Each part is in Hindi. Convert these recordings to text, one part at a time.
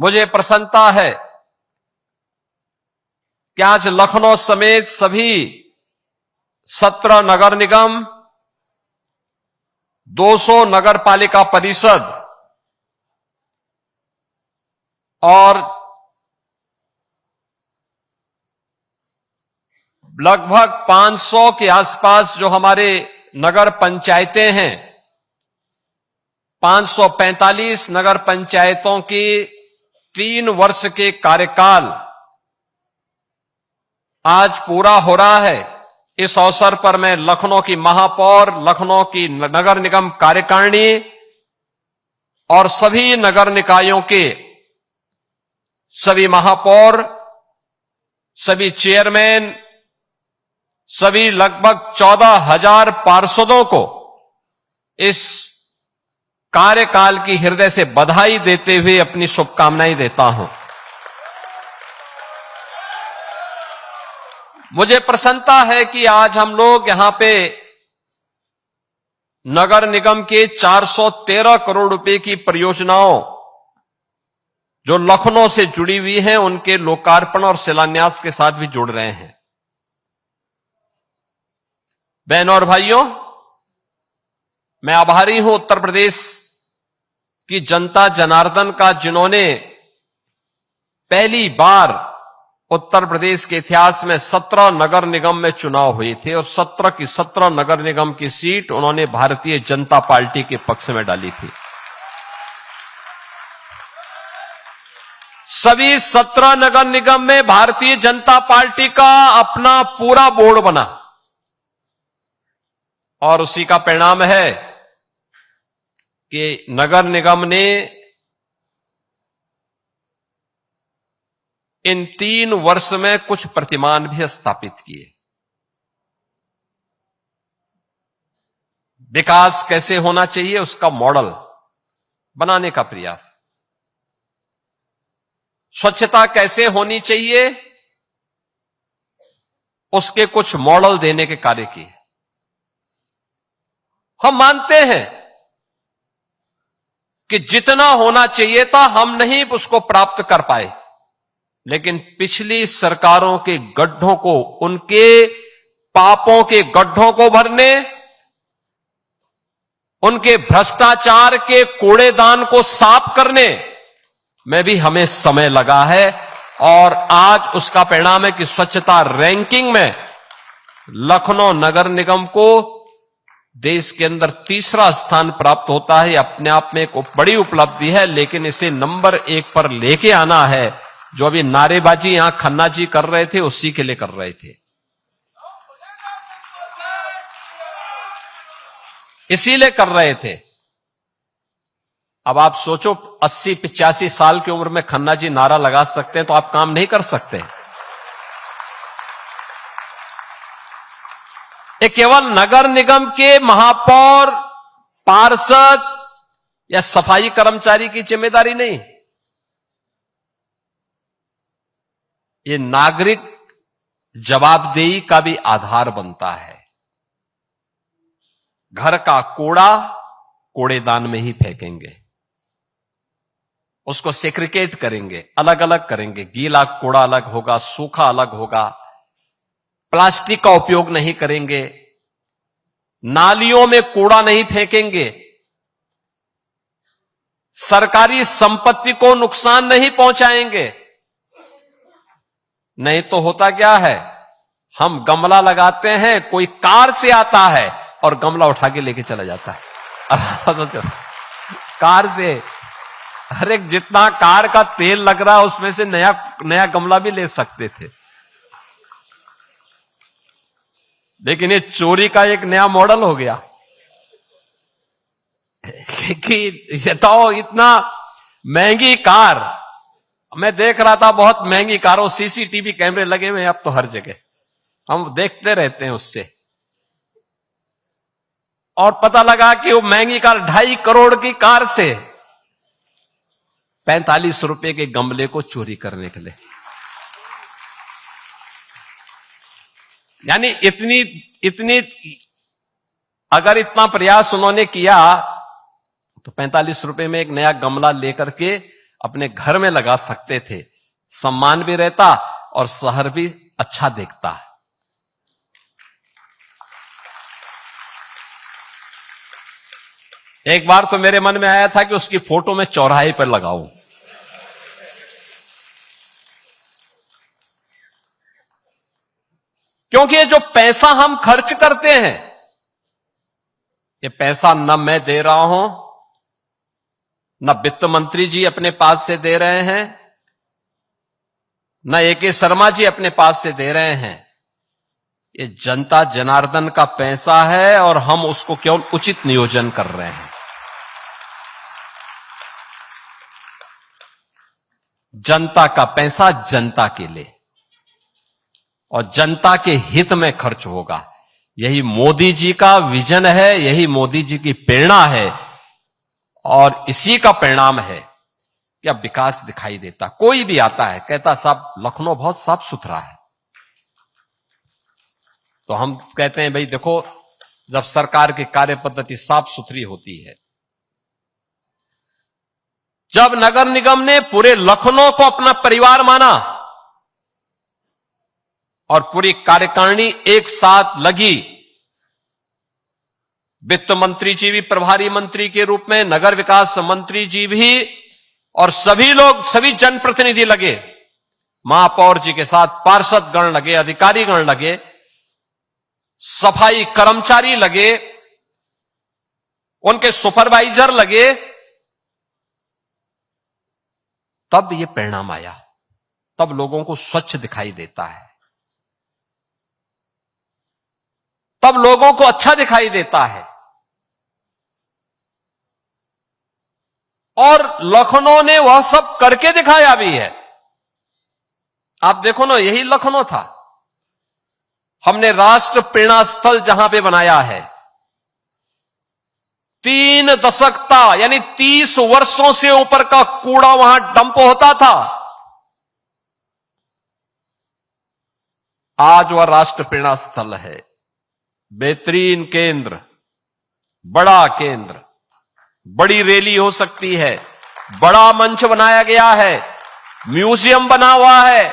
मुझे प्रसन्नता है कि आज लखनऊ समेत सभी 17 नगर निगम, 200 नगर पालिका परिषद और लगभग 500 के आसपास जो हमारे नगर पंचायतें हैं, 545 नगर पंचायतों की 3 वर्ष के कार्यकाल आज पूरा हो रहा है। इस अवसर पर मैं लखनऊ की महापौर, लखनऊ की नगर निगम कार्यकारिणी और सभी नगर निकायों के सभी महापौर, सभी चेयरमैन, सभी लगभग 14,000 पार्षदों को इस कार्यकाल की हृदय से बधाई देते हुए अपनी शुभकामनाएं देता हूं। मुझे प्रसन्नता है कि आज हम लोग यहां पे नगर निगम के 413 करोड़ रुपए की परियोजनाओं जो लखनऊ से जुड़ी हुई हैं, उनके लोकार्पण और शिलान्यास के साथ भी जुड़ रहे हैं। बहनों और भाइयों, मैं आभारी हूं उत्तर प्रदेश की जनता जनार्दन का, जिन्होंने पहली बार उत्तर प्रदेश के इतिहास में 17 नगर निगम में चुनाव हुए थे और 17 की 17 नगर निगम की सीट उन्होंने भारतीय जनता पार्टी के पक्ष में डाली थी। सभी 17 नगर निगम में भारतीय जनता पार्टी का अपना पूरा बोर्ड बना और उसी का परिणाम है कि नगर निगम ने इन 3 वर्ष में कुछ प्रतिमान भी स्थापित किए। विकास कैसे होना चाहिए उसका मॉडल बनाने का प्रयास, स्वच्छता कैसे होनी चाहिए उसके कुछ मॉडल देने के कार्य किए। हम मानते हैं कि जितना होना चाहिए था हम नहीं उसको प्राप्त कर पाए, लेकिन पिछली सरकारों के गड्ढों को, उनके पापों के गड्ढों को भरने, उनके भ्रष्टाचार के कूड़ेदान को साफ करने में भी हमें समय लगा है और आज उसका परिणाम है कि स्वच्छता रैंकिंग में लखनऊ नगर निगम को देश के अंदर 3रा स्थान प्राप्त होता है। अपने आप में एक बड़ी उपलब्धि है, लेकिन इसे नंबर 1 पर लेके आना है। जो अभी नारेबाजी यहां खन्ना जी कर रहे थे, उसी के लिए कर रहे थे, इसीलिए कर रहे थे। अब आप सोचो 80-85 साल की उम्र में खन्ना जी नारा लगा सकते हैं तो आप काम नहीं कर सकते। ये केवल नगर निगम के महापौर, पार्षद या सफाई कर्मचारी की जिम्मेदारी नहीं, ये नागरिक जवाबदेही का भी आधार बनता है। घर का कूड़ा कूड़ेदान में ही फेंकेंगे, उसको सेग्रीगेट करेंगे, अलग अलग करेंगे। गीला कूड़ा अलग होगा, सूखा अलग होगा, प्लास्टिक का उपयोग नहीं करेंगे, नालियों में कूड़ा नहीं फेंकेंगे, सरकारी संपत्ति को नुकसान नहीं पहुंचाएंगे। नहीं तो होता क्या है, हम गमला लगाते हैं, कोई कार से आता है और गमला उठा के लेके चला जाता है। अब सोचो, कार से, अरे जितना कार का तेल लग रहा है उसमें से नया गमला भी ले सकते थे। लेकिन ये चोरी का एक नया मॉडल हो गया कि ये तो इतना महंगी कार, मैं देख रहा था बहुत महंगी कारों, सीसीटीवी कैमरे लगे हुए हैं अब तो हर जगह, हम देखते रहते हैं उससे। और पता लगा कि वो महंगी कार 2.5 करोड़ की कार से 45 रुपए के गमले को चोरी करने के लिए, यानी इतनी अगर इतना प्रयास उन्होंने किया तो 45 रुपए में एक नया गमला लेकर के अपने घर में लगा सकते थे, सम्मान भी रहता और शहर भी अच्छा दिखता। एक बार तो मेरे मन में आया था कि उसकी फोटो मैं चौराहे पर लगाऊं, क्योंकि ये जो पैसा हम खर्च करते हैं, ये पैसा न मैं दे रहा हूं, न वित्त मंत्री जी अपने पास से दे रहे हैं, न ए.के. शर्मा जी अपने पास से दे रहे हैं। ये जनता जनार्दन का पैसा है और हम उसको केवल उचित नियोजन कर रहे हैं। जनता का पैसा जनता के लिए और जनता के हित में खर्च होगा। यही मोदी जी का विजन है, यही मोदी जी की प्रेरणा है और इसी का परिणाम है कि अब विकास दिखाई देता। कोई भी आता है कहता साहब लखनऊ बहुत साफ सुथरा है, तो हम कहते हैं भाई देखो, जब सरकार की कार्य पद्धति साफ सुथरी होती है, जब नगर निगम ने पूरे लखनऊ को अपना परिवार माना और पूरी कार्यकारिणी एक साथ लगी, वित्त मंत्री जी भी प्रभारी मंत्री के रूप में, नगर विकास मंत्री जी भी, और सभी लोग, सभी जनप्रतिनिधि लगे, महापौर जी के साथ पार्षद गण लगे, अधिकारी गण लगे, सफाई कर्मचारी लगे, उनके सुपरवाइजर लगे, तब ये परिणाम आया। तब लोगों को स्वच्छ दिखाई देता है, तब लोगों को अच्छा दिखाई देता है। और लखनऊ ने वह सब करके दिखाया भी है। आप देखो ना, यही लखनऊ था। हमने राष्ट्र प्रेरणा स्थल जहां पे बनाया है, 3 दशक था, यानी 30 वर्षों से ऊपर का कूड़ा वहां डंप होता था। आज वह राष्ट्र प्रेरणा स्थल है, बेहतरीन केंद्र, बड़ा केंद्र, बड़ी रैली हो सकती है, बड़ा मंच बनाया गया है, म्यूजियम बना हुआ है।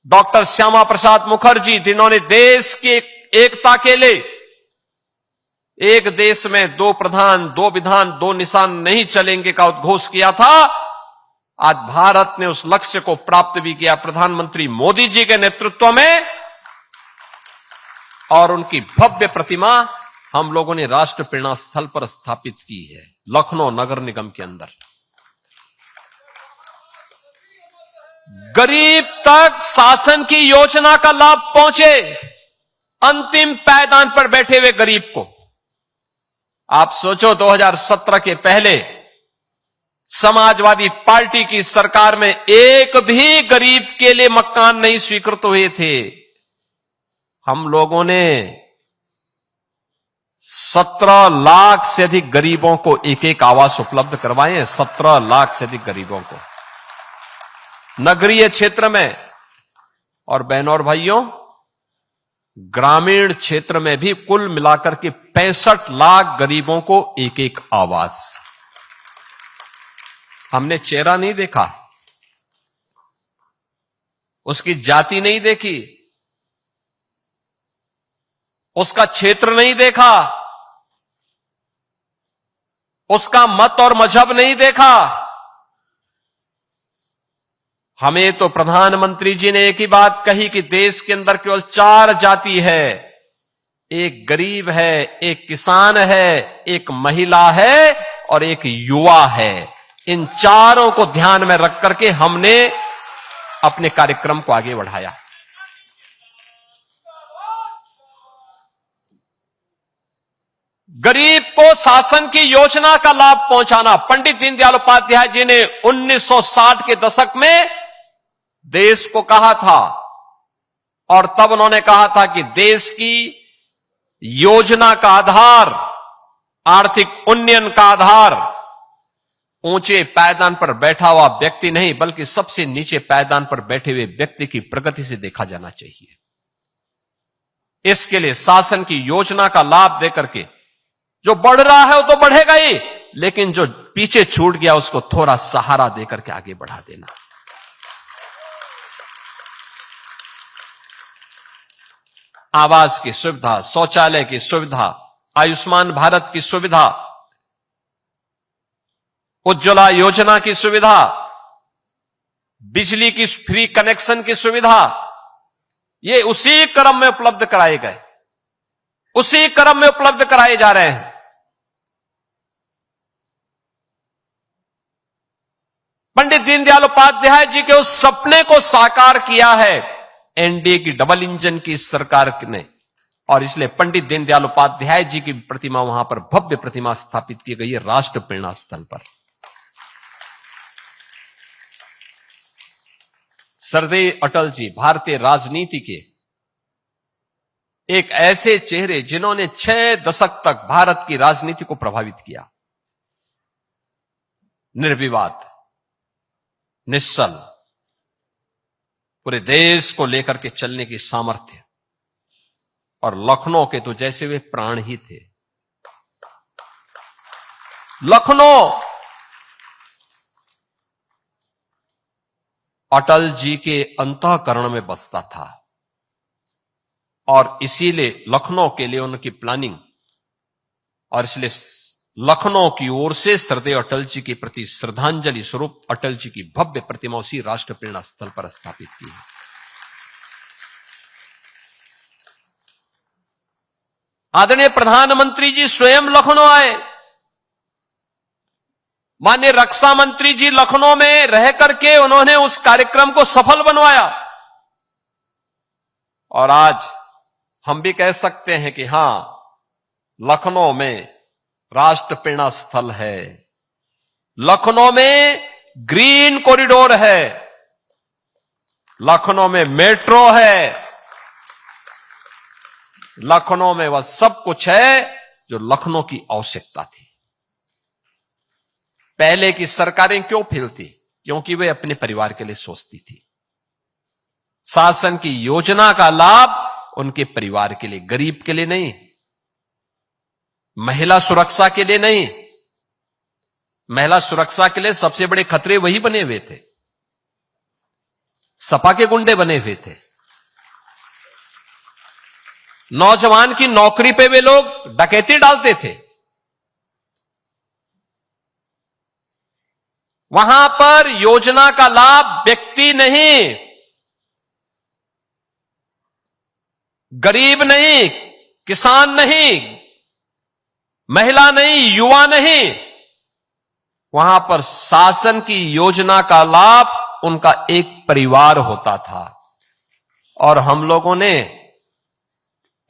डॉक्टर श्यामा प्रसाद मुखर्जी, जिन्होंने देश की एकता के लिए एक देश में 2 प्रधान 2 विधान 2 निशान नहीं चलेंगे का उद्घोष किया था, आज भारत ने उस लक्ष्य को प्राप्त भी किया प्रधानमंत्री मोदी जी के नेतृत्व में, और उनकी भव्य प्रतिमा हम लोगों ने राष्ट्र प्रेरणा स्थल पर स्थापित की है, लखनऊ नगर निगम के अंदर। गरीब तक शासन की योजना का लाभ पहुंचे, अंतिम पायदान पर बैठे हुए गरीब को। आप सोचो, 2017 के पहले समाजवादी पार्टी की सरकार में एक भी गरीब के लिए मकान नहीं स्वीकृत हुए थे। हम लोगों ने 17 लाख से अधिक गरीबों को एक आवास उपलब्ध करवाए हैं, 17 लाख से अधिक गरीबों को नगरीय क्षेत्र में। और बहनों और भाइयों, ग्रामीण क्षेत्र में भी कुल मिलाकर के 65 लाख गरीबों को एक आवास। हमने चेहरा नहीं देखा, उसकी जाति नहीं देखी, उसका क्षेत्र नहीं देखा, उसका मत और मजहब नहीं देखा। हमें तो प्रधानमंत्री जी ने एक ही बात कही कि देश के अंदर केवल 4 जाति है, एक गरीब है, एक किसान है, एक महिला है और एक युवा है। इन चारों को ध्यान में रख करके हमने अपने कार्यक्रम को आगे बढ़ाया। गरीब को शासन की योजना का लाभ पहुंचाना। पंडित दीनदयाल उपाध्याय जी ने 1960 के दशक में देश को कहा था, और तब उन्होंने कहा था कि देश की योजना का आधार, आर्थिक उन्नयन का आधार ऊंचे पायदान पर बैठा हुआ व्यक्ति नहीं, बल्कि सबसे नीचे पायदान पर बैठे हुए व्यक्ति की प्रगति से देखा जाना चाहिए। इसके लिए शासन की योजना का लाभ देकर के जो बढ़ रहा है वो तो बढ़ेगा ही, लेकिन जो पीछे छूट गया उसको थोड़ा सहारा देकर के आगे बढ़ा देना। आवास की सुविधा, शौचालय की सुविधा, आयुष्मान भारत की सुविधा, उज्ज्वला योजना की सुविधा, बिजली की फ्री कनेक्शन की सुविधा, ये उसी क्रम में उपलब्ध कराए गए, उसी क्रम में उपलब्ध कराए जा रहे हैं। पंडित दीनदयाल उपाध्याय जी के उस सपने को साकार किया है एनडीए की डबल इंजन की सरकार ने, और इसलिए पंडित दीनदयाल उपाध्याय जी की प्रतिमा वहां पर भव्य प्रतिमा स्थापित की गई है राष्ट्र प्रेरणा स्थल पर। सरदेव अटल जी भारतीय राजनीति के एक ऐसे चेहरे जिन्होंने 6 दशक तक भारत की राजनीति को प्रभावित किया। निर्विवाद, निश्चल, पूरे देश को लेकर के चलने की सामर्थ्य, और लखनऊ के तो जैसे वे प्राण ही थे। लखनऊ अटल जी के अंतःकरण में बसता था, और इसीलिए लखनऊ के लिए उनकी प्लानिंग, और इसलिए लखनऊ की ओर से सरदेव अटल जी के प्रति श्रद्धांजलि स्वरूप अटल जी की भव्य प्रतिमा उसी राष्ट्र प्रेरणा स्थल पर स्थापित की है। आदरणीय प्रधानमंत्री जी स्वयं लखनऊ आए, माननीय रक्षा मंत्री जी लखनऊ में रह करके उन्होंने उस कार्यक्रम को सफल बनवाया, और आज हम भी कह सकते हैं कि हां, लखनऊ में राष्ट्र प्रेरणा स्थल है, लखनऊ में ग्रीन कॉरिडोर है, लखनऊ में मेट्रो है, लखनऊ में वह सब कुछ है जो लखनऊ की आवश्यकता थी। पहले की सरकारें क्यों फेल थी? क्योंकि वे अपने परिवार के लिए सोचती थी। शासन की योजना का लाभ उनके परिवार के लिए, गरीब के लिए नहीं, महिला सुरक्षा के लिए नहीं। महिला सुरक्षा के लिए सबसे बड़े खतरे वही बने हुए थे, सपा के गुंडे बने हुए थे। नौजवान की नौकरी पे वे लोग डकैती डालते थे। वहां पर योजना का लाभ व्यक्ति नहीं, गरीब नहीं, किसान नहीं, महिला नहीं, युवा नहीं, वहां पर शासन की योजना का लाभ उनका एक परिवार होता था। और हम लोगों ने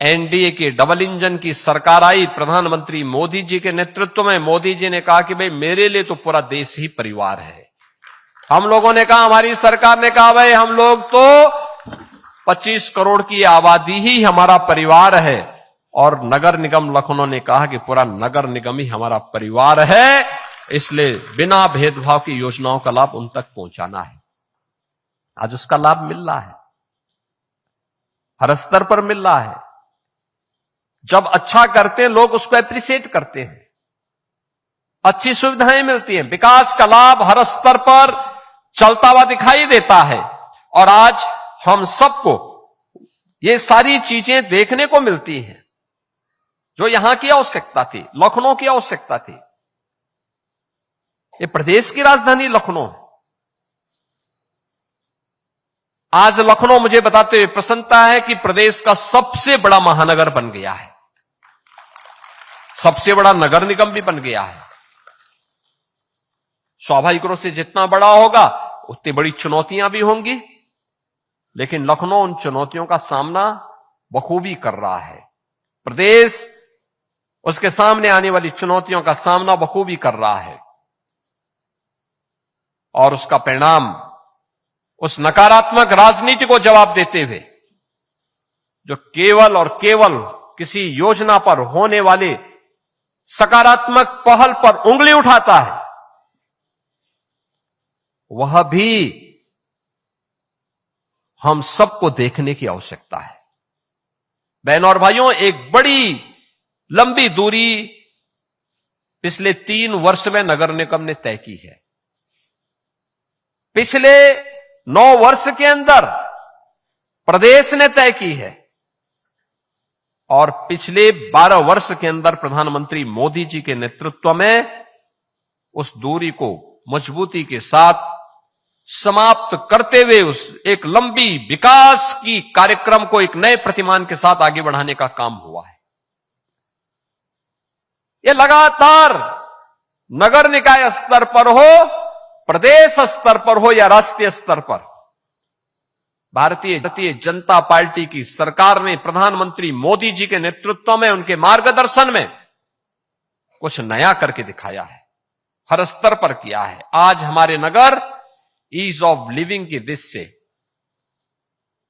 एनडीए की डबल इंजन की सरकार आई, प्रधानमंत्री मोदी जी के नेतृत्व में। मोदी जी ने कहा कि भाई मेरे लिए तो पूरा देश ही परिवार है। हम लोगों ने कहा, हमारी सरकार ने कहा, भाई हम लोग तो 25 करोड़ की आबादी ही हमारा परिवार है, और नगर निगम लखनऊ ने कहा कि पूरा नगर निगम ही हमारा परिवार है, इसलिए बिना भेदभाव की योजनाओं का लाभ उन तक पहुंचाना है। आज उसका लाभ मिल रहा है, हर स्तर पर मिल रहा है। जब अच्छा करते हैं लोग उसको एप्रिशिएट करते हैं, अच्छी सुविधाएं मिलती हैं, विकास का लाभ हर स्तर पर चलता हुआ दिखाई देता है। और आज हम सबको ये सारी चीजें देखने को मिलती हैं जो यहां की आवश्यकता थी, लखनऊ की आवश्यकता थी। ये प्रदेश की राजधानी लखनऊ। आज लखनऊ मुझे बताते हुए प्रसन्नता है कि प्रदेश का सबसे बड़ा महानगर बन गया है, सबसे बड़ा नगर निगम भी बन गया है। स्वाभाविक रूप से जितना बड़ा होगा उतनी बड़ी चुनौतियां भी होंगी, लेकिन लखनऊ उन चुनौतियों का सामना बखूबी कर रहा है। प्रदेश उसके सामने आने वाली चुनौतियों का सामना बखूबी कर रहा है, और उसका परिणाम उस नकारात्मक राजनीति को जवाब देते हुए जो केवल और केवल किसी योजना पर होने वाले सकारात्मक पहल पर उंगली उठाता है, वह भी हम सबको देखने की आवश्यकता है। बहनों और भाइयों, एक बड़ी लंबी दूरी पिछले 3 वर्ष में नगर निगम ने तय की है। पिछले 9 वर्ष के अंदर प्रदेश ने तय की है और पिछले 12 वर्ष के अंदर प्रधानमंत्री मोदी जी के नेतृत्व में उस दूरी को मजबूती के साथ समाप्त करते हुए उस एक लंबी विकास की कार्यक्रम को एक नए प्रतिमान के साथ आगे बढ़ाने का काम हुआ है। यह लगातार नगर निकाय स्तर पर हो, प्रदेश स्तर पर हो या राष्ट्रीय स्तर पर, भारतीय जनता पार्टी की सरकार ने प्रधानमंत्री मोदी जी के नेतृत्व में, उनके मार्गदर्शन में कुछ नया करके दिखाया है, हर स्तर पर किया है। आज हमारे नगर ईज ऑफ लिविंग की दृष्टि से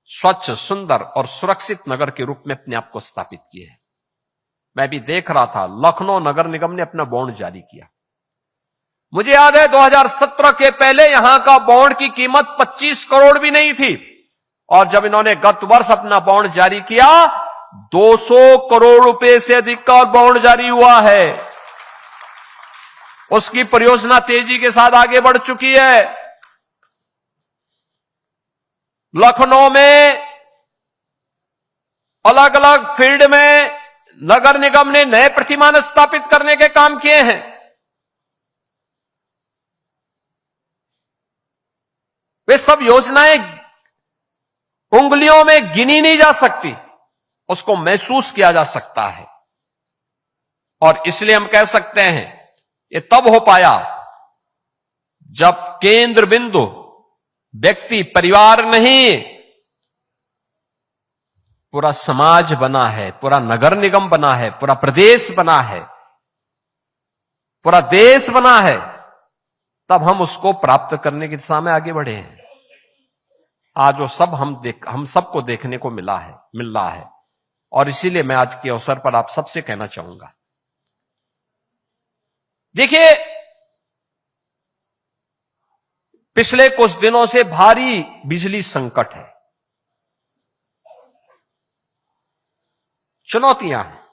स्वच्छ, सुंदर और सुरक्षित नगर के रूप में अपने आप को स्थापित किए हैं। मैं भी देख रहा था, लखनऊ नगर निगम ने अपना बॉन्ड जारी किया। मुझे याद है 2017 के पहले यहां का बॉन्ड की कीमत 25 करोड़ भी नहीं थी और जब इन्होंने गत वर्ष अपना बॉन्ड जारी किया 200 करोड़ रुपए से अधिक का बॉन्ड जारी हुआ है। उसकी परियोजना तेजी के साथ आगे बढ़ चुकी है। लखनऊ में अलग अलग फील्ड में नगर निगम ने नए प्रतिमान स्थापित करने के काम किए हैं। वे सब योजनाएं उंगलियों में गिनी नहीं जा सकती, उसको महसूस किया जा सकता है और इसलिए हम कह सकते हैं ये तब हो पाया जब केंद्र बिंदु व्यक्ति, परिवार नहीं, पूरा समाज बना है, पूरा नगर निगम बना है, पूरा प्रदेश बना है, पूरा देश बना है। तब हम उसको प्राप्त करने की दिशा में आगे बढ़े हैं। आज वो सब हम सबको देखने को मिल रहा है और इसीलिए मैं आज के अवसर पर आप सबसे कहना चाहूंगा, देखिए पिछले कुछ दिनों से भारी बिजली संकट है, चुनौतियां हैं,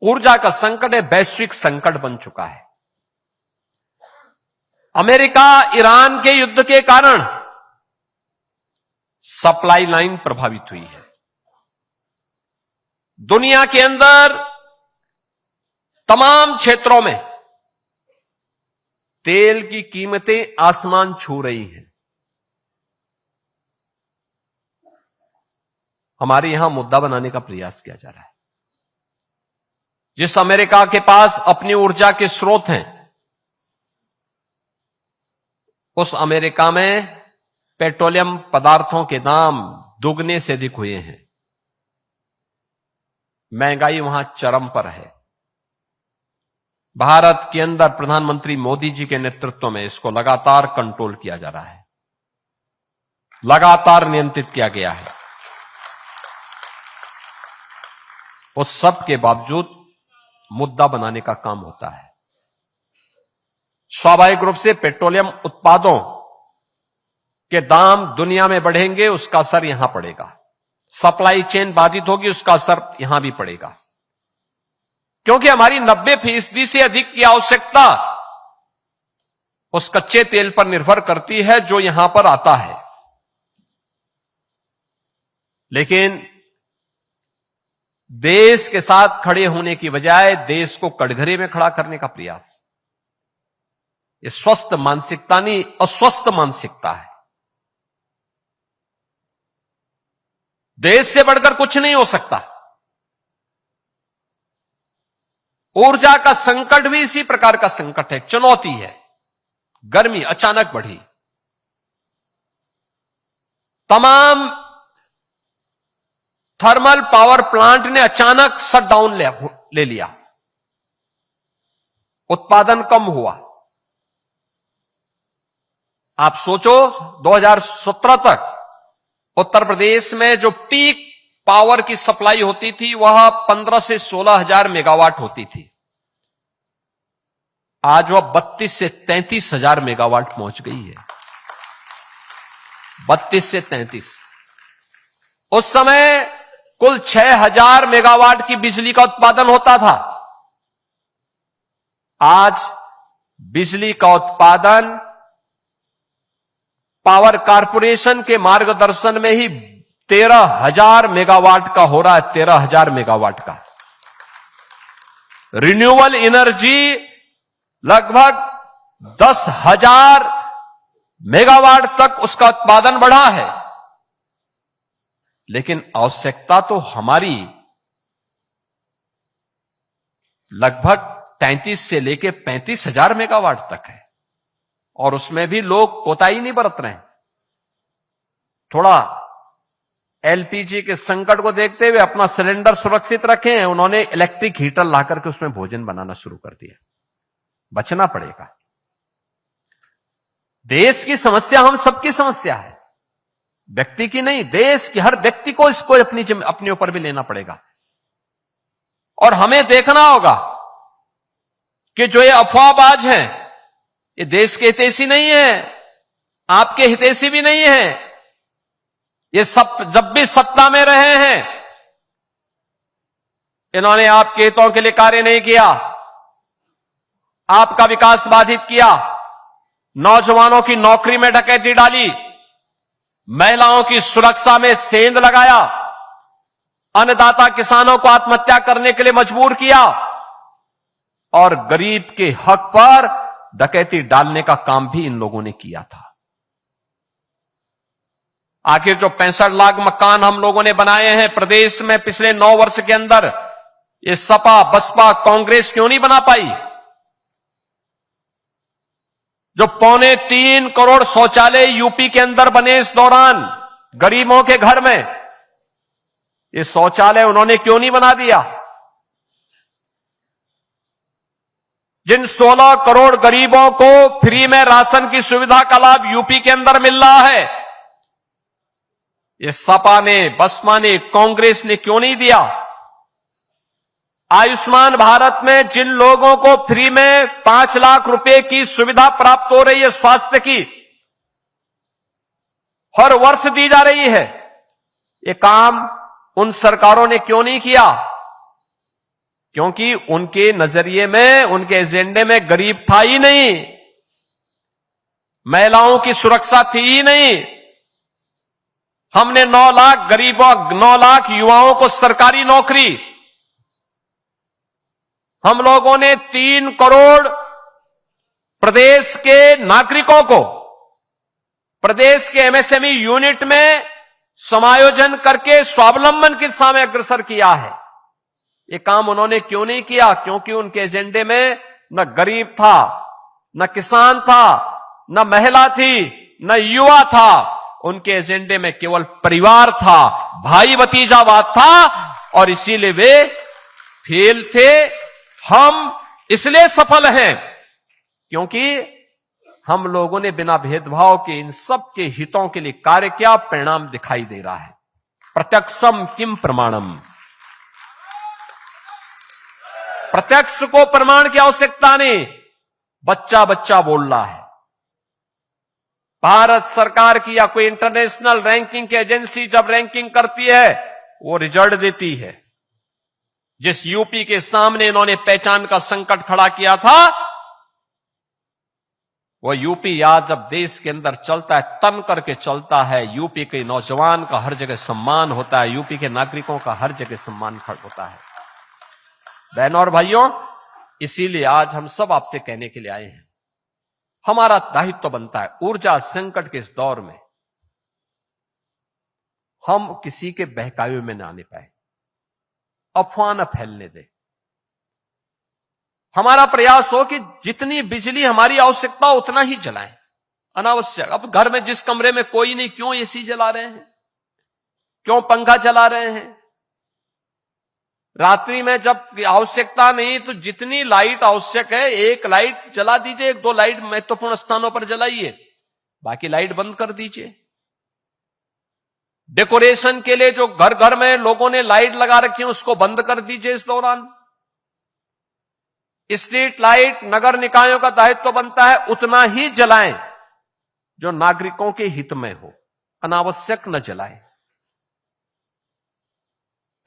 ऊर्जा का संकट है, वैश्विक संकट बन चुका है। अमेरिका ईरान के युद्ध के कारण सप्लाई लाइन प्रभावित हुई है। दुनिया के अंदर तमाम क्षेत्रों में तेल की कीमतें आसमान छू रही हैं। हमारे यहां मुद्दा बनाने का प्रयास किया जा रहा है। जिस अमेरिका के पास अपनी ऊर्जा के स्रोत हैं, उस अमेरिका में पेट्रोलियम पदार्थों के दाम दुगने से अधिक हुए हैं। महंगाई वहां चरम पर है। भारत के अंदर प्रधानमंत्री मोदी जी के नेतृत्व में इसको लगातार कंट्रोल किया जा रहा है, लगातार नियंत्रित किया गया है। उस सब के बावजूद मुद्दा बनाने का काम होता है। स्वाभाविक रूप से पेट्रोलियम उत्पादों के दाम दुनिया में बढ़ेंगे, उसका असर यहां पड़ेगा। सप्लाई चेन बाधित होगी, उसका असर यहां भी पड़ेगा, क्योंकि हमारी 90% से अधिक की आवश्यकता उस कच्चे तेल पर निर्भर करती है जो यहां पर आता है। लेकिन देश के साथ खड़े होने की बजाय देश को कटघरे में खड़ा करने का प्रयास, ये स्वस्थ मानसिकता नहीं, अस्वस्थ मानसिकता है। देश से बढ़कर कुछ नहीं हो सकता। ऊर्जा का संकट भी इसी प्रकार का संकट है, चुनौती है। गर्मी अचानक बढ़ी, तमाम थर्मल पावर प्लांट ने अचानक शटडाउन ले लिया, उत्पादन कम हुआ। आप सोचो 2017 तक उत्तर प्रदेश में जो पीक पावर की सप्लाई होती थी वह 15 से 16 हजार मेगावाट होती थी। आज वह 32 से 33 हजार मेगावाट पहुंच गई है। 32 से 33। उस समय कुल 6000 मेगावाट की बिजली का उत्पादन होता था। आज बिजली का उत्पादन पावर कारपोरेशन के मार्गदर्शन में ही 13,000 मेगावाट का हो रहा है। 13,000 मेगावाट का रिन्यूएबल एनर्जी लगभग 10,000 मेगावाट तक उसका उत्पादन बढ़ा है। लेकिन आवश्यकता तो हमारी लगभग 33 से लेकर 35,000 मेगावाट तक है, और उसमें भी लोग कोताही नहीं बरत रहे हैं। थोड़ा एलपीजी के संकट को देखते हुए अपना सिलेंडर सुरक्षित रखे हैं, उन्होंने इलेक्ट्रिक हीटर लाकर के उसमें भोजन बनाना शुरू कर दिया। बचना पड़ेगा। देश की समस्या हम सबकी समस्या है, व्यक्ति की नहीं, देश की। हर व्यक्ति को इसको अपने ऊपर भी लेना पड़ेगा। और हमें देखना होगा कि जो ये अफवाहबाज हैं, ये देश के हितैषी नहीं है, आपके हितैषी भी नहीं है। ये सब जब भी सत्ता में रहे हैं, इन्होंने आपके हितों के लिए कार्य नहीं किया, आपका विकास बाधित किया, नौजवानों की नौकरी में डकैती डाली, महिलाओं की सुरक्षा में सेंध लगाया, अन्नदाता किसानों को आत्महत्या करने के लिए मजबूर किया, और गरीब के हक पर डकैती डालने का काम भी इन लोगों ने किया था। आखिर जो 65 लाख मकान हम लोगों ने बनाए हैं प्रदेश में पिछले 9 वर्ष के अंदर, ये सपा बसपा कांग्रेस क्यों नहीं बना पाई? जो 3.25 करोड़ शौचालय यूपी के अंदर बने इस दौरान गरीबों के घर में, ये शौचालय उन्होंने क्यों नहीं बना दिया? जिन 16 करोड़ गरीबों को फ्री में राशन की सुविधा का लाभ यूपी के अंदर मिल रहा है, ये सपा ने, बसपा ने, कांग्रेस ने क्यों नहीं दिया? आयुष्मान भारत में जिन लोगों को फ्री में 5 लाख रुपए की सुविधा प्राप्त हो रही है स्वास्थ्य की, हर वर्ष दी जा रही है, ये काम उन सरकारों ने क्यों नहीं किया? क्योंकि उनके नजरिए में, उनके एजेंडे में गरीब था ही नहीं, महिलाओं की सुरक्षा थी ही नहीं। हमने 9 लाख गरीबों, 9 लाख युवाओं को सरकारी नौकरी, हम लोगों ने 3 करोड़ प्रदेश के नागरिकों को प्रदेश के एमएसएमई यूनिट में समायोजन करके स्वावलंबन की दिशा में अग्रसर किया है। ये काम उन्होंने क्यों नहीं किया? क्योंकि उनके एजेंडे में न गरीब था, न किसान था, न महिला थी, न युवा था। उनके एजेंडे में केवल परिवार था, भाई भतीजावाद था, और इसीलिए वे फेल थे। हम इसलिए सफल हैं क्योंकि हम लोगों ने बिना भेदभाव के इन सब के हितों के लिए कार्य किया। परिणाम दिखाई दे रहा है। प्रत्यक्षम किम प्रमाणम। प्रत्यक्ष को प्रमाण की आवश्यकता नहीं, बच्चा बच्चा बोल रहा है। भारत सरकार की या कोई इंटरनेशनल रैंकिंग की एजेंसी जब रैंकिंग करती है, वो रिजल्ट देती है। जिस यूपी के सामने इन्होंने पहचान का संकट खड़ा किया था, वो यूपी आज जब देश के अंदर चलता है, तन करके चलता है। यूपी के नौजवान का हर जगह सम्मान होता है, यूपी के नागरिकों का हर जगह सम्मान होता है। बहनों और भाइयों, इसीलिए आज हम सब आपसे कहने के लिए आए हैं, हमारा दायित्व बनता है ऊर्जा संकट के इस दौर में हम किसी के बहकावे में न आने पाए, अफवाह न फैलने दे। हमारा प्रयास हो कि जितनी बिजली हमारी आवश्यकता उतना ही जलाएं, अनावश्यक। अब घर में जिस कमरे में कोई नहीं, क्यों एसी जला रहे हैं, क्यों पंखा चला रहे हैं? रात्रि में जब आवश्यकता नहीं तो जितनी लाइट आवश्यक है, 1 लाइट जला दीजिए, 1-2 लाइट महत्वपूर्ण स्थानों पर जलाइए, बाकी लाइट बंद कर दीजिए। डेकोरेशन के लिए जो घर घर में लोगों ने लाइट लगा रखी है, उसको बंद कर दीजिए इस दौरान। स्ट्रीट लाइट नगर निकायों का दायित्व बनता है उतना ही जलाएं जो नागरिकों के हित में हो, अनावश्यक न जलाएं।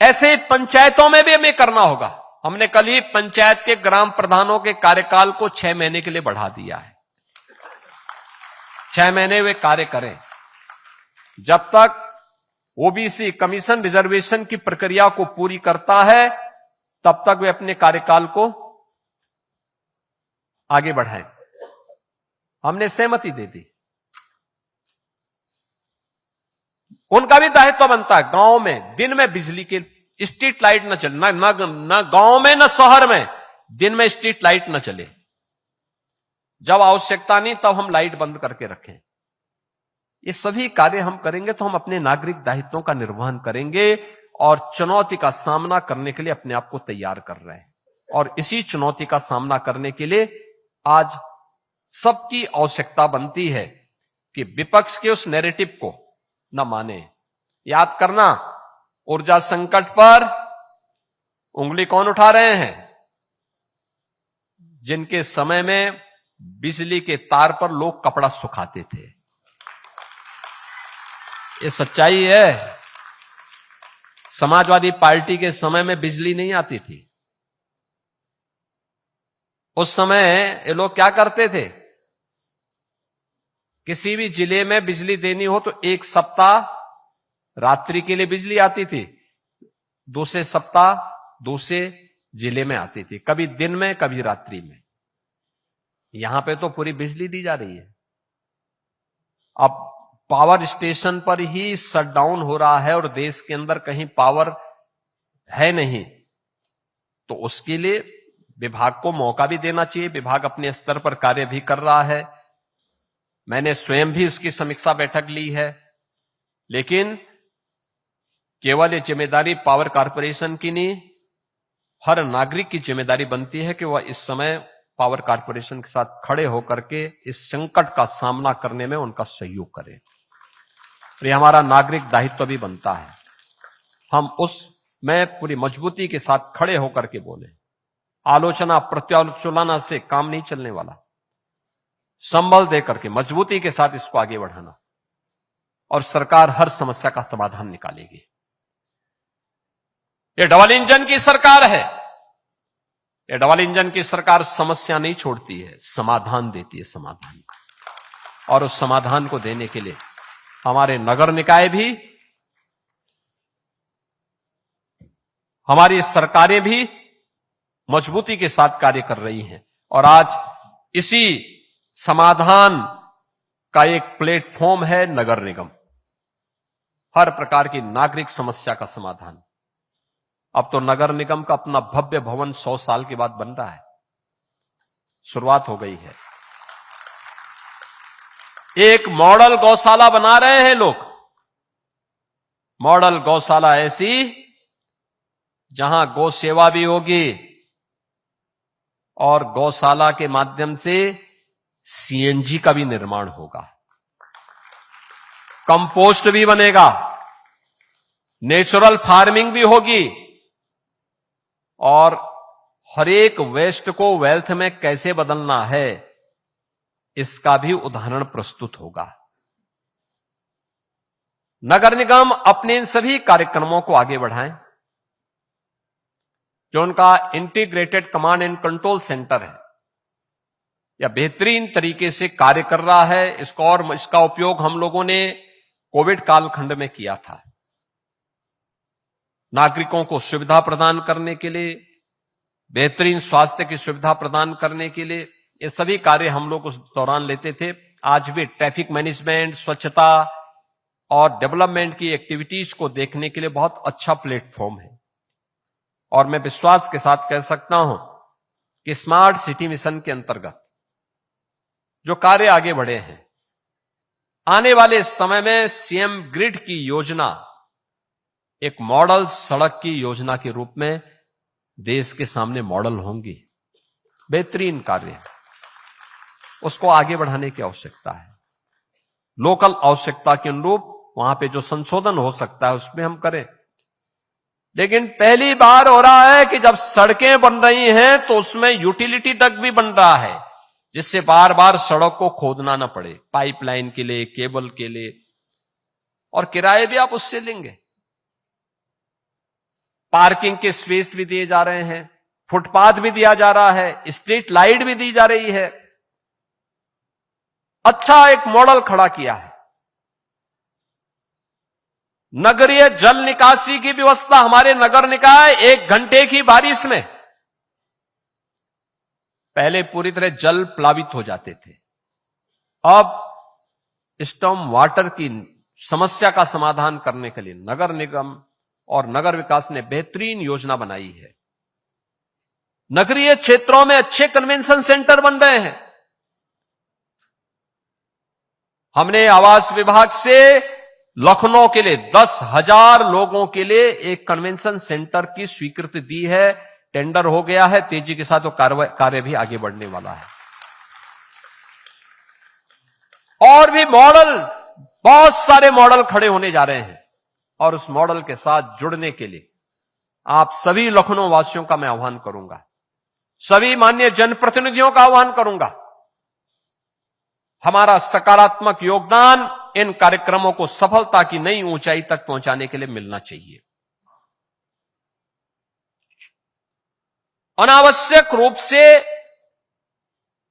ऐसे पंचायतों में भी हमें करना होगा। हमने कल ही पंचायत के ग्राम प्रधानों के कार्यकाल को 6 महीने के लिए बढ़ा दिया है। 6 महीने वे कार्य करें। जब तक ओबीसी कमीशन रिजर्वेशन की प्रक्रिया को पूरी करता है, तब तक वे अपने कार्यकाल को आगे बढ़ाएं। हमने सहमति दे दी। उनका भी दायित्व बनता है गांव में दिन में बिजली के स्ट्रीट लाइट न चले, न गांव में न शहर में दिन में स्ट्रीट लाइट न चले। जब आवश्यकता नहीं तब हम लाइट बंद करके रखें। ये सभी कार्य हम करेंगे तो हम अपने नागरिक दायित्वों का निर्वहन करेंगे और चुनौती का सामना करने के लिए अपने आप को तैयार कर रहे हैं। और इसी चुनौती का सामना करने के लिए आज सबकी आवश्यकता बनती है कि विपक्ष के उस नैरेटिव को न माने। याद करना, ऊर्जा संकट पर उंगली कौन उठा रहे हैं? जिनके समय में बिजली के तार पर लोग कपड़ा सुखाते थे। ये सच्चाई है। समाजवादी पार्टी के समय में बिजली नहीं आती थी। उस समय ये लोग क्या करते थे? किसी भी जिले में बिजली देनी हो तो 1 सप्ताह रात्रि के लिए बिजली आती थी, दूसरे सप्ताह दूसरे जिले में आती थी, कभी दिन में कभी रात्रि में। यहां पे तो पूरी बिजली दी जा रही है। अब पावर स्टेशन पर ही शटडाउन हो रहा है और देश के अंदर कहीं पावर है नहीं, तो उसके लिए विभाग को मौका भी देना चाहिए। विभाग अपने स्तर पर कार्य भी कर रहा है। मैंने स्वयं भी इसकी समीक्षा बैठक ली है। लेकिन केवल ये जिम्मेदारी पावर कॉर्पोरेशन की नहीं, हर नागरिक की जिम्मेदारी बनती है कि वह इस समय पावर कॉर्पोरेशन के साथ खड़े होकर के इस संकट का सामना करने में उनका सहयोग करें। तो ये हमारा नागरिक दायित्व भी बनता है। हम उसमें पूरी मजबूती के साथ खड़े होकर के बोले। आलोचना प्रत्यालोचना से काम नहीं चलने वाला। संबल देकर के मजबूती के साथ इसको आगे बढ़ाना, और सरकार हर समस्या का समाधान निकालेगी। ये डबल इंजन की सरकार है। ये डबल इंजन की सरकार समस्या नहीं छोड़ती है, समाधान देती है, समाधान। और उस समाधान को देने के लिए हमारे नगर निकाय भी, हमारी सरकारें भी मजबूती के साथ कार्य कर रही हैं। और आज इसी समाधान का एक प्लेटफॉर्म है नगर निगम। हर प्रकार की नागरिक समस्या का समाधान। अब तो नगर निगम का अपना भव्य भवन 100 साल के बाद बन रहा है। शुरुआत हो गई है। एक मॉडल गौशाला बना रहे हैं लोग। मॉडल गौशाला ऐसी जहां गौ सेवा भी होगी और गौशाला के माध्यम से सीएनजी का भी निर्माण होगा, कंपोस्ट भी बनेगा, नेचुरल फार्मिंग भी होगी, और हर एक वेस्ट को वेल्थ में कैसे बदलना है इसका भी उदाहरण प्रस्तुत होगा। नगर निगम अपने इन सभी कार्यक्रमों को आगे बढ़ाएं। जो उनका integrated command and control centre है, या बेहतरीन तरीके से कार्य कर रहा है। इसका उपयोग हम लोगों ने कोविड कालखंड में किया था। नागरिकों को सुविधा प्रदान करने के लिए, बेहतरीन स्वास्थ्य की सुविधा प्रदान करने के लिए ये सभी कार्य हम लोग उस दौरान लेते थे। आज भी ट्रैफिक मैनेजमेंट, स्वच्छता और डेवलपमेंट की एक्टिविटीज को देखने के लिए बहुत अच्छा प्लेटफॉर्म है। और मैं विश्वास के साथ कह सकता हूं कि स्मार्ट सिटी मिशन के अंतर्गत जो कार्य आगे बढ़े हैं, आने वाले समय में सीएम ग्रिड की योजना एक मॉडल सड़क की योजना के रूप में देश के सामने मॉडल होंगी। बेहतरीन कार्य, उसको आगे बढ़ाने की आवश्यकता है। लोकल आवश्यकता के अनुरूप वहां पे जो संशोधन हो सकता है उसमें हम करें। लेकिन पहली बार हो रहा है कि जब सड़कें बन रही हैं तो उसमें यूटिलिटी तक भी बन रहा है, जिससे बार बार सड़क को खोदना ना पड़े, पाइपलाइन के लिए, केबल के लिए, और किराए भी आप उससे लेंगे। पार्किंग के स्पेस भी दिए जा रहे हैं, फुटपाथ भी दिया जा रहा है, स्ट्रीट लाइट भी दी जा रही है। अच्छा एक मॉडल खड़ा किया है। नगरीय जल निकासी की व्यवस्था, हमारे नगर निकाय 1 घंटे की बारिश में पहले पूरी तरह जल प्लावित हो जाते थे। अब स्टॉर्म वाटर की समस्या का समाधान करने के लिए नगर निगम और नगर विकास ने बेहतरीन योजना बनाई है। नगरीय क्षेत्रों में अच्छे कन्वेंशन सेंटर बन रहे हैं। हमने आवास विभाग से लखनऊ के लिए 10,000 लोगों के लिए एक कन्वेंशन सेंटर की स्वीकृति दी है। टेंडर हो गया है, तेजी के साथ वो कार्य भी आगे बढ़ने वाला है। और भी मॉडल, बहुत सारे मॉडल खड़े होने जा रहे हैं और उस मॉडल के साथ जुड़ने के लिए आप सभी लखनऊ वासियों का मैं आह्वान करूंगा, सभी माननीय जनप्रतिनिधियों का आह्वान करूंगा। हमारा सकारात्मक योगदान इन कार्यक्रमों को सफलता की नई ऊंचाई तक पहुंचाने के लिए मिलना चाहिए। अनावश्यक रूप से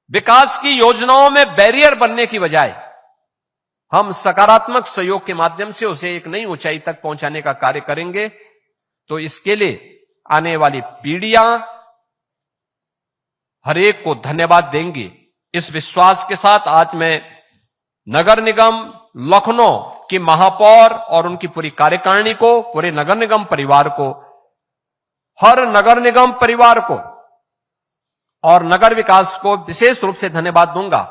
विकास की योजनाओं में बैरियर बनने की बजाय हम सकारात्मक सहयोग के माध्यम से उसे एक नई ऊंचाई तक पहुंचाने का कार्य करेंगे। तो इसके लिए आने वाली पीढ़ियां हरेक को धन्यवाद देंगी। इस विश्वास के साथ आज मैं नगर निगम लखनऊ की महापौर और उनकी पूरी कार्यकारिणी को, पूरे नगर निगम परिवार को, हर नगर निगम परिवार को और नगर विकास को विशेष रूप से धन्यवाद दूंगा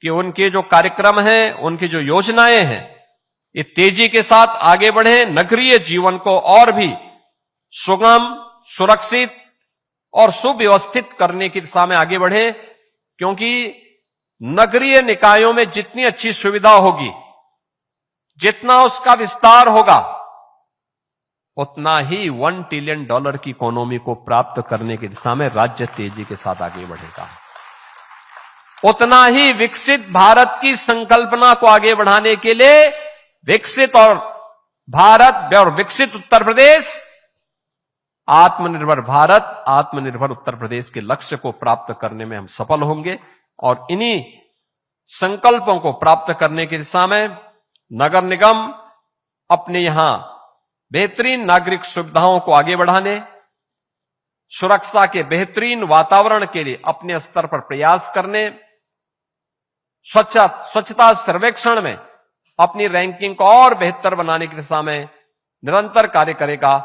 कि उनके जो कार्यक्रम हैं, उनकी जो योजनाएं हैं, ये तेजी के साथ आगे बढ़े, नगरीय जीवन को और भी सुगम, सुरक्षित और सुव्यवस्थित करने की दिशा में आगे बढ़े। क्योंकि नगरीय निकायों में जितनी अच्छी सुविधा होगी, जितना उसका विस्तार होगा, उतना ही $1 ट्रिलियन की इकोनॉमी को प्राप्त करने की दिशा में राज्य तेजी के साथ आगे बढ़ेगा। उतना ही विकसित भारत की संकल्पना को आगे बढ़ाने के लिए विकसित और भारत और विकसित उत्तर प्रदेश, आत्मनिर्भर भारत, आत्मनिर्भर उत्तर प्रदेश के लक्ष्य को प्राप्त करने में हम सफल होंगे। और इन्हीं संकल्पों को प्राप्त करने की दिशा में नगर निगम अपने यहां बेहतरीन नागरिक सुविधाओं को आगे बढ़ाने, सुरक्षा के बेहतरीन वातावरण के लिए अपने स्तर पर प्रयास करने, स्वच्छता सर्वेक्षण में अपनी रैंकिंग को और बेहतर बनाने की दिशा में निरंतर कार्य करेगा।